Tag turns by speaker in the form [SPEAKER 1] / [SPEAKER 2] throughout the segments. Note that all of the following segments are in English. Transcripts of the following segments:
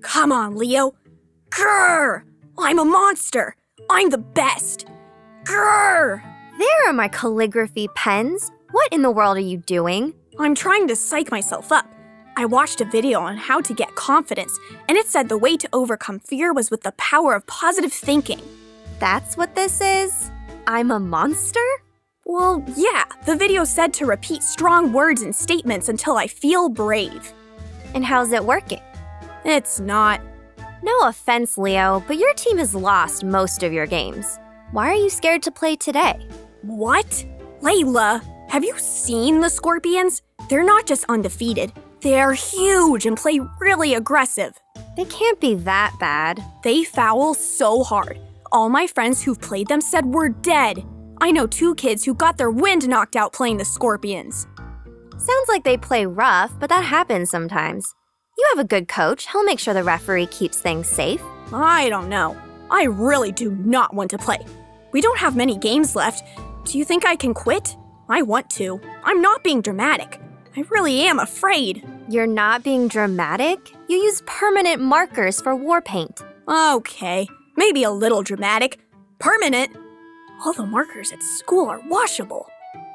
[SPEAKER 1] Come on, Leo. Grrr! I'm a monster. I'm the best. Grrr!
[SPEAKER 2] There are my calligraphy pens. What in the world are you doing?
[SPEAKER 1] I'm trying to psych myself up. I watched a video on how to get confidence, and it said the way to overcome fear was with the power of positive thinking.
[SPEAKER 2] That's what this is? I'm a monster?
[SPEAKER 1] Well, yeah, the video said to repeat strong words and statements until I feel brave.
[SPEAKER 2] And how's it working?
[SPEAKER 1] It's not.
[SPEAKER 2] No offense, Leo, but your team has lost most of your games. Why are you scared to play today?
[SPEAKER 1] What? Layla, have you seen the Scorpions? They're not just undefeated. They're huge and play really aggressive.
[SPEAKER 2] They can't be that bad.
[SPEAKER 1] They foul so hard. All my friends who've played them said we're dead. I know 2 kids who got their wind knocked out playing the Scorpions.
[SPEAKER 2] Sounds like they play rough, but that happens sometimes. You have a good coach. He'll make sure the referee keeps things safe.
[SPEAKER 1] I don't know. I really do not want to play. We don't have many games left. Do you think I can quit? I want to. I'm not being dramatic. I really am afraid.
[SPEAKER 2] You're not being dramatic? You use permanent markers for war paint.
[SPEAKER 1] Okay, maybe a little dramatic. Permanent? All the markers at school are washable.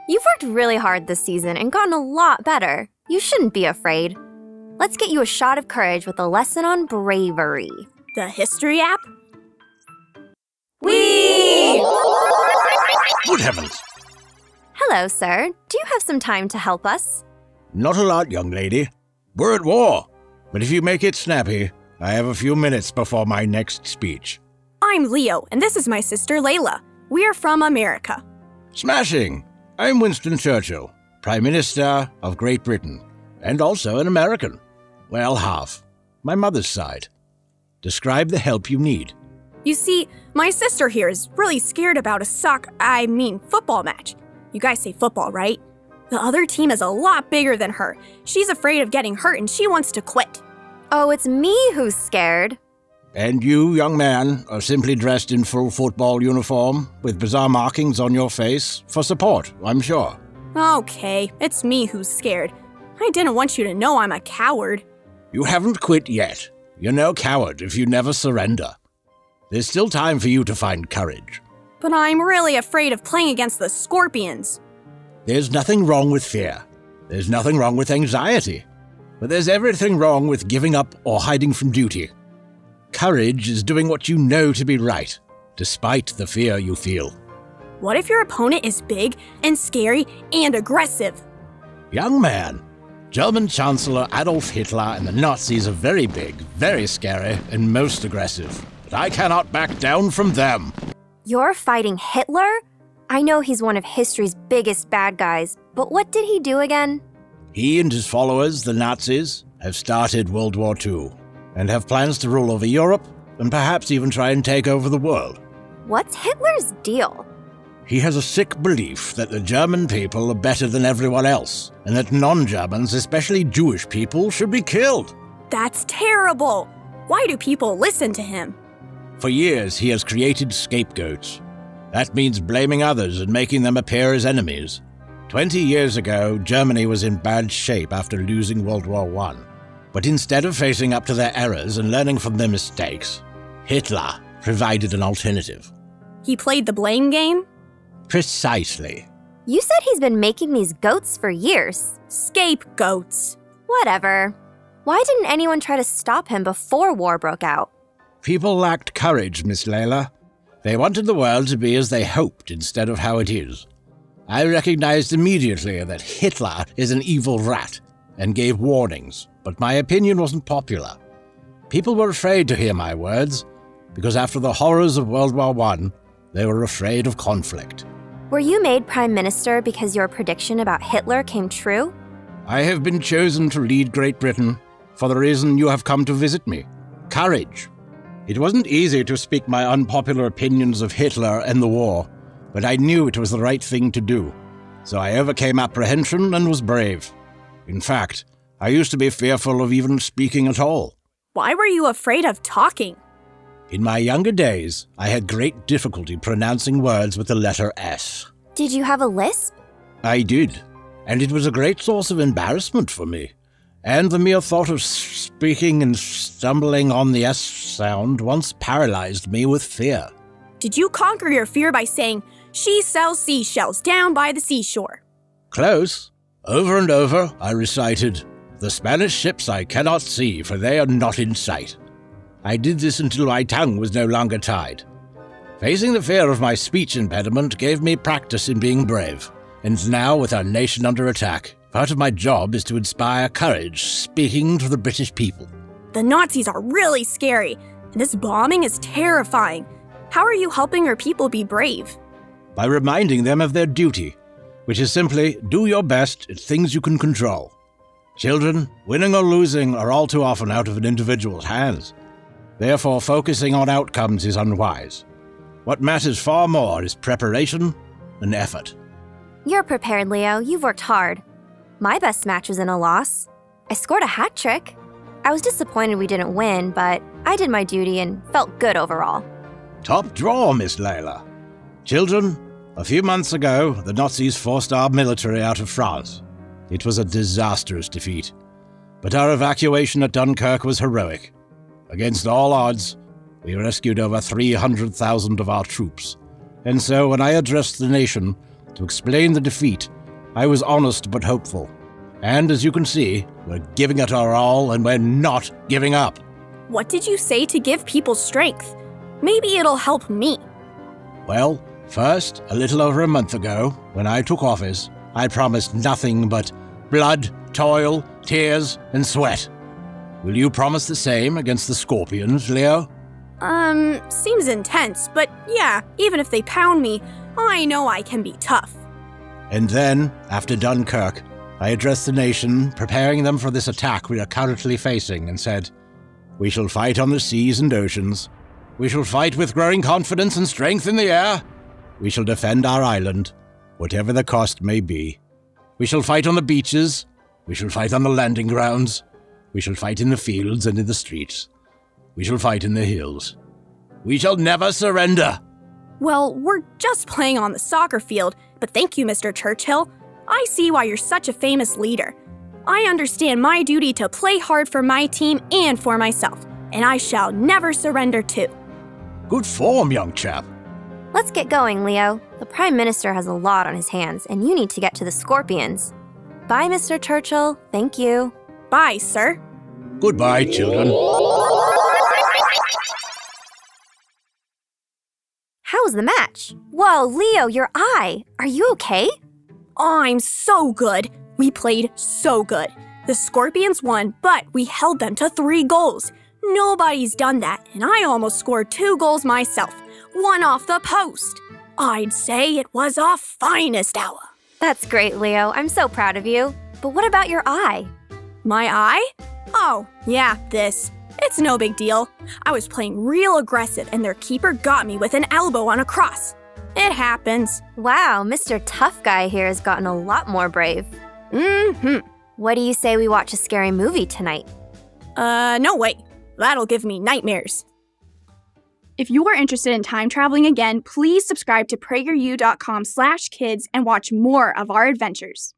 [SPEAKER 2] You've worked really hard this season and gotten a lot better. You shouldn't be afraid. Let's get you a shot of courage with a lesson on bravery.
[SPEAKER 1] The history app?
[SPEAKER 2] Whee!
[SPEAKER 3] Good heavens!
[SPEAKER 2] Hello, sir. Do you have some time to help us?
[SPEAKER 3] Not a lot, young lady. We're at war. But if you make it snappy, I have a few minutes before my next speech.
[SPEAKER 1] I'm Leo, and this is my sister Layla. We're from America.
[SPEAKER 3] Smashing! I'm Winston Churchill, Prime Minister of Great Britain, and also an American. Well, half. My mother's side. Describe the help you need.
[SPEAKER 1] You see, my sister here is really scared about a football match. You guys say football, right? The other team is a lot bigger than her. She's afraid of getting hurt and she wants to quit.
[SPEAKER 2] Oh, it's me who's scared.
[SPEAKER 3] And you, young man, are simply dressed in full football uniform with bizarre markings on your face for support, I'm sure.
[SPEAKER 1] Okay, it's me who's scared. I didn't want you to know I'm a coward.
[SPEAKER 3] You haven't quit yet. You're no coward if you never surrender. There's still time for you to find courage.
[SPEAKER 1] But I'm really afraid of playing against the Scorpions.
[SPEAKER 3] There's nothing wrong with fear. There's nothing wrong with anxiety. But there's everything wrong with giving up or hiding from duty. Courage is doing what you know to be right, despite the fear you feel.
[SPEAKER 1] What if your opponent is big and scary and aggressive?
[SPEAKER 3] Young man, German Chancellor Adolf Hitler and the Nazis are very big, very scary, and most aggressive. But I cannot back down from them.
[SPEAKER 2] You're fighting Hitler? I know he's one of history's biggest bad guys, but what did he do again?
[SPEAKER 3] He and his followers, the Nazis, have started World War II and have plans to rule over Europe and perhaps even try and take over the world.
[SPEAKER 2] What's Hitler's deal?
[SPEAKER 3] He has a sick belief that the German people are better than everyone else and that non-Germans, especially Jewish people, should be killed.
[SPEAKER 1] That's terrible! Why do people listen to him?
[SPEAKER 3] For years, he has created scapegoats. That means blaming others and making them appear as enemies. 20 years ago, Germany was in bad shape after losing World War I. But instead of facing up to their errors and learning from their mistakes, Hitler provided an alternative.
[SPEAKER 1] He played the blame game?
[SPEAKER 3] Precisely.
[SPEAKER 2] You said he's been making these goats for years.
[SPEAKER 1] Scapegoats.
[SPEAKER 2] Whatever. Why didn't anyone try to stop him before war broke out?
[SPEAKER 3] People lacked courage, Miss Layla. They wanted the world to be as they hoped instead of how it is. I recognized immediately that Hitler is an evil rat and gave warnings, but my opinion wasn't popular. People were afraid to hear my words because after the horrors of World War I, they were afraid of conflict.
[SPEAKER 2] Were you made prime minister because your prediction about Hitler came true?
[SPEAKER 3] I have been chosen to lead Great Britain for the reason you have come to visit me. Courage. It wasn't easy to speak my unpopular opinions of Hitler and the war, but I knew it was the right thing to do. So I overcame apprehension and was brave. In fact, I used to be fearful of even speaking at all.
[SPEAKER 1] Why were you afraid of talking?
[SPEAKER 3] In my younger days, I had great difficulty pronouncing words with the letter S.
[SPEAKER 2] Did you have a lisp?
[SPEAKER 3] I did, and it was a great source of embarrassment for me. And the mere thought of speaking and stumbling on the S sound once paralyzed me with fear.
[SPEAKER 1] Did you conquer your fear by saying, "She sells seashells down by the seashore"?
[SPEAKER 3] Close. Over and over, I recited, "The Spanish ships I cannot see, for they are not in sight." I did this until my tongue was no longer tied. Facing the fear of my speech impediment gave me practice in being brave. And now, with our nation under attack, part of my job is to inspire courage, speaking to the British people.
[SPEAKER 1] The Nazis are really scary, and this bombing is terrifying. How are you helping our people be brave?
[SPEAKER 3] By reminding them of their duty, which is simply do your best at things you can control. Children, winning or losing are all too often out of an individual's hands. Therefore, focusing on outcomes is unwise. What matters far more is preparation and effort.
[SPEAKER 2] You're prepared, Leo. You've worked hard. My best match was in a loss. I scored a hat trick. I was disappointed we didn't win, but I did my duty and felt good overall.
[SPEAKER 3] Top draw, Miss Layla. Children, a few months ago, the Nazis forced our military out of France. It was a disastrous defeat. But our evacuation at Dunkirk was heroic. Against all odds, we rescued over 300,000 of our troops. And so when I addressed the nation to explain the defeat, I was honest but hopeful. And as you can see, we're giving it our all and we're not giving up.
[SPEAKER 1] What did you say to give people strength? Maybe it'll help me.
[SPEAKER 3] Well, first, a little over a month ago, when I took office, I promised nothing but blood, toil, tears, and sweat. Will you promise the same against the Scorpions, Leo?
[SPEAKER 1] Seems intense, but yeah, even if they pound me, I know I can be tough.
[SPEAKER 3] And then, after Dunkirk, I addressed the nation, preparing them for this attack we are currently facing, and said, "We shall fight on the seas and oceans. We shall fight with growing confidence and strength in the air. We shall defend our island, whatever the cost may be. We shall fight on the beaches. We shall fight on the landing grounds. We shall fight in the fields and in the streets. We shall fight in the hills. We shall never surrender."
[SPEAKER 1] Well, we're just playing on the soccer field, but thank you, Mr. Churchill. I see why you're such a famous leader. I understand my duty to play hard for my team and for myself, and I shall never surrender too.
[SPEAKER 3] Good form, young chap.
[SPEAKER 2] Let's get going, Leo. The Prime Minister has a lot on his hands, and you need to get to the Scorpions. Bye, Mr. Churchill. Thank you.
[SPEAKER 1] Bye, sir.
[SPEAKER 3] Goodbye, children.
[SPEAKER 2] How was the match? Whoa, Leo, your eye. Are you okay?
[SPEAKER 1] Oh, I'm so good. We played so good. The Scorpions won, but we held them to 3 goals. Nobody's done that, and I almost scored 2 goals myself. One off the post. I'd say it was our finest hour.
[SPEAKER 2] That's great, Leo. I'm so proud of you. But what about your eye?
[SPEAKER 1] My eye? Oh, yeah, this. It's no big deal. I was playing real aggressive and their keeper got me with an elbow on a cross. It happens.
[SPEAKER 2] Wow, Mr. Tough Guy here has gotten a lot more brave.
[SPEAKER 1] Mm-hmm.
[SPEAKER 2] What do you say we watch a scary movie tonight?
[SPEAKER 1] No way. That'll give me nightmares.
[SPEAKER 4] If you are interested in time traveling again, please subscribe to PragerU.com/kids and watch more of our adventures.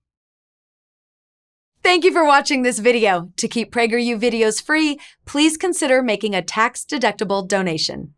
[SPEAKER 5] Thank you for watching this video. To keep PragerU videos free, please consider making a tax-deductible donation.